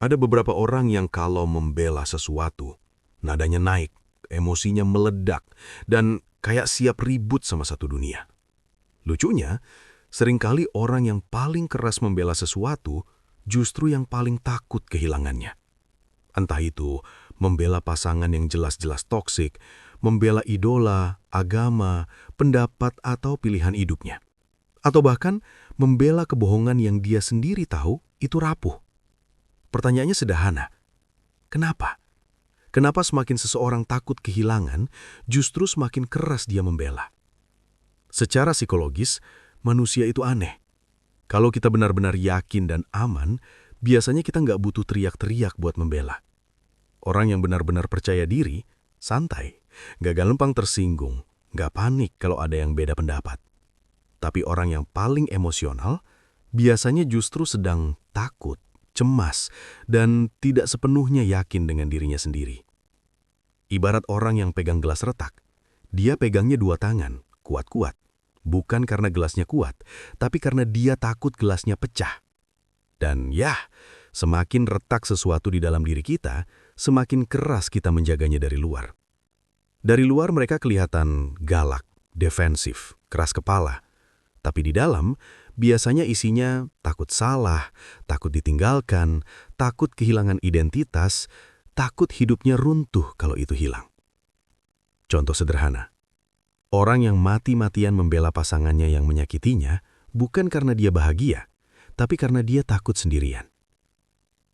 Ada beberapa orang yang kalau membela sesuatu, nadanya naik, emosinya meledak, dan kayak siap ribut sama satu dunia. Lucunya, seringkali orang yang paling keras membela sesuatu justru yang paling takut kehilangannya. Entah itu membela pasangan yang jelas-jelas toksik, membela idola, agama, pendapat atau pilihan hidupnya. Atau bahkan membela kebohongan yang dia sendiri tahu itu rapuh. Pertanyaannya sederhana, kenapa? Kenapa semakin seseorang takut kehilangan, justru semakin keras dia membela? Secara psikologis, manusia itu aneh. Kalau kita benar-benar yakin dan aman, biasanya kita nggak butuh teriak-teriak buat membela. Orang yang benar-benar percaya diri, santai, nggak gampang tersinggung, nggak panik kalau ada yang beda pendapat. Tapi orang yang paling emosional, biasanya justru sedang takut, cemas, dan tidak sepenuhnya yakin dengan dirinya sendiri. Ibarat orang yang pegang gelas retak, dia pegangnya dua tangan, kuat-kuat. Bukan karena gelasnya kuat, tapi karena dia takut gelasnya pecah. Dan ya, semakin retak sesuatu di dalam diri kita, semakin keras kita menjaganya dari luar. Dari luar mereka kelihatan galak, defensif, keras kepala. Tapi di dalam, biasanya isinya takut salah, takut ditinggalkan, takut kehilangan identitas, takut hidupnya runtuh kalau itu hilang. Contoh sederhana. Orang yang mati-matian membela pasangannya yang menyakitinya bukan karena dia bahagia, tapi karena dia takut sendirian.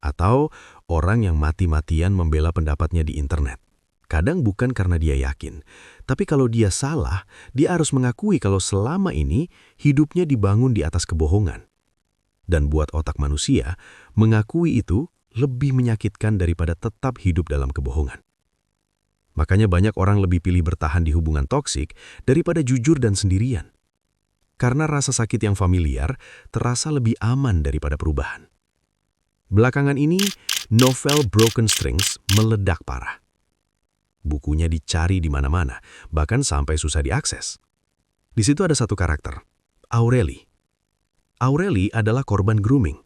Atau orang yang mati-matian membela pendapatnya di internet. Kadang bukan karena dia yakin, tapi kalau dia salah, dia harus mengakui kalau selama ini hidupnya dibangun di atas kebohongan. Dan buat otak manusia, mengakui itu lebih menyakitkan daripada tetap hidup dalam kebohongan. Makanya banyak orang lebih pilih bertahan di hubungan toksik daripada jujur dan sendirian. Karena rasa sakit yang familiar terasa lebih aman daripada perubahan. Belakangan ini, novel Broken Strings meledak parah. Bukunya dicari di mana-mana, bahkan sampai susah diakses. Di situ ada satu karakter, Aureli. Aureli adalah korban grooming.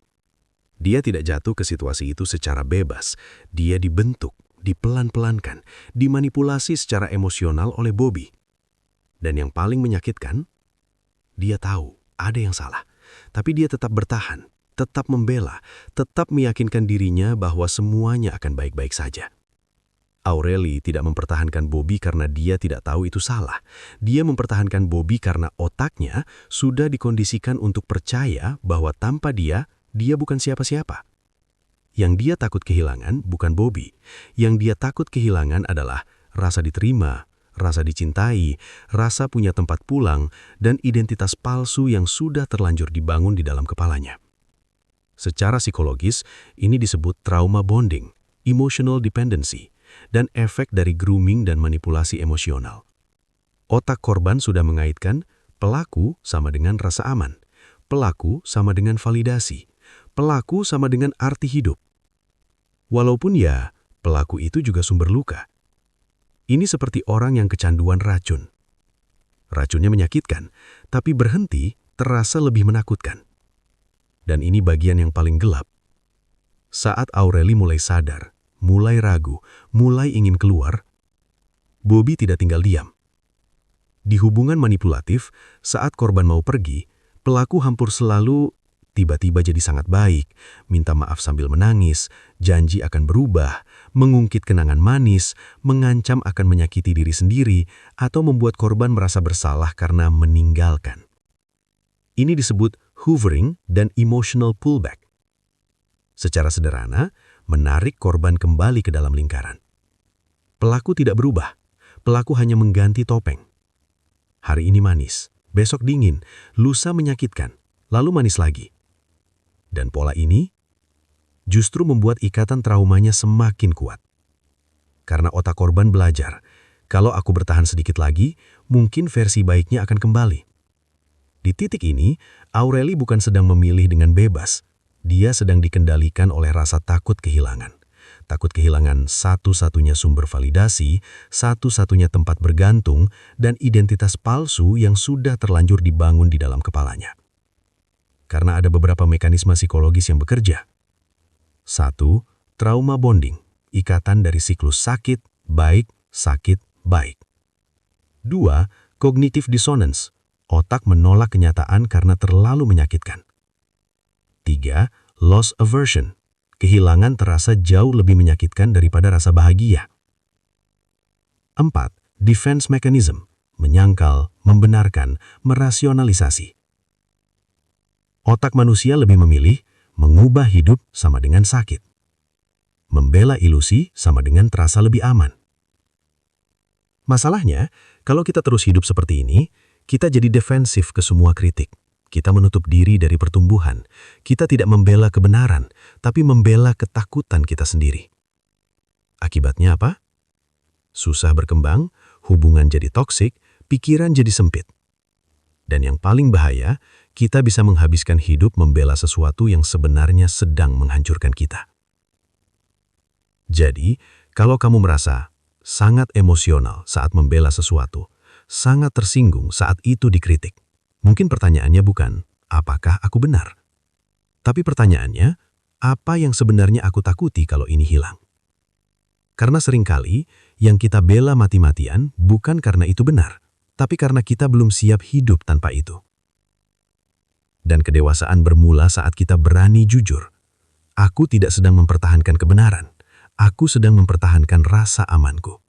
Dia tidak jatuh ke situasi itu secara bebas, dia dibentuk, dipelan-pelankan, dimanipulasi secara emosional oleh Bobby. Dan yang paling menyakitkan, dia tahu ada yang salah, tapi dia tetap bertahan, tetap membela, tetap meyakinkan dirinya bahwa semuanya akan baik-baik saja. Aureli tidak mempertahankan Bobby karena dia tidak tahu itu salah. Dia mempertahankan Bobby karena otaknya sudah dikondisikan untuk percaya bahwa tanpa dia bukan siapa-siapa. Yang dia takut kehilangan bukan Bobby. Yang dia takut kehilangan adalah rasa diterima, rasa dicintai, rasa punya tempat pulang, dan identitas palsu yang sudah terlanjur dibangun di dalam kepalanya. Secara psikologis, ini disebut trauma bonding, emotional dependency, dan efek dari grooming dan manipulasi emosional. Otak korban sudah mengaitkan pelaku sama dengan rasa aman, pelaku sama dengan validasi, pelaku sama dengan arti hidup. Walaupun ya, pelaku itu juga sumber luka. Ini seperti orang yang kecanduan racun. Racunnya menyakitkan, tapi berhenti terasa lebih menakutkan. Dan ini bagian yang paling gelap. Saat Aureli mulai sadar, mulai ragu, mulai ingin keluar, Bobby tidak tinggal diam. Di hubungan manipulatif, saat korban mau pergi, pelaku hampir selalu tiba-tiba jadi sangat baik, minta maaf sambil menangis, janji akan berubah, mengungkit kenangan manis, mengancam akan menyakiti diri sendiri, atau membuat korban merasa bersalah karena meninggalkan. Ini disebut hoovering dan emotional pullback. Secara sederhana, menarik korban kembali ke dalam lingkaran. Pelaku tidak berubah, pelaku hanya mengganti topeng. Hari ini manis, besok dingin, lusa menyakitkan, lalu manis lagi. Dan pola ini justru membuat ikatan traumanya semakin kuat. Karena otak korban belajar, kalau aku bertahan sedikit lagi, mungkin versi baiknya akan kembali. Di titik ini, Aureli bukan sedang memilih dengan bebas. Dia sedang dikendalikan oleh rasa takut kehilangan. Takut kehilangan satu-satunya sumber validasi, satu-satunya tempat bergantung, dan identitas palsu yang sudah terlanjur dibangun di dalam kepalanya. Karena ada beberapa mekanisme psikologis yang bekerja. 1. Trauma bonding, ikatan dari siklus sakit, baik, sakit, baik. 2. Cognitive dissonance, otak menolak kenyataan karena terlalu menyakitkan. 3. Loss aversion, kehilangan terasa jauh lebih menyakitkan daripada rasa bahagia. 4. Defense mechanism, menyangkal, membenarkan, merasionalisasi. Otak manusia lebih memilih mengubah hidup sama dengan sakit. Membela ilusi sama dengan terasa lebih aman. Masalahnya, kalau kita terus hidup seperti ini, kita jadi defensif ke semua kritik. Kita menutup diri dari pertumbuhan. Kita tidak membela kebenaran, tapi membela ketakutan kita sendiri. Akibatnya apa? Susah berkembang, hubungan jadi toksik, pikiran jadi sempit. Dan yang paling bahaya, kita bisa menghabiskan hidup membela sesuatu yang sebenarnya sedang menghancurkan kita. Jadi, kalau kamu merasa sangat emosional saat membela sesuatu, sangat tersinggung saat itu dikritik, mungkin pertanyaannya bukan, apakah aku benar? Tapi pertanyaannya, apa yang sebenarnya aku takuti kalau ini hilang? Karena seringkali, yang kita bela mati-matian bukan karena itu benar, tapi karena kita belum siap hidup tanpa itu. Dan kedewasaan bermula saat kita berani jujur. Aku tidak sedang mempertahankan kebenaran. Aku sedang mempertahankan rasa amanku.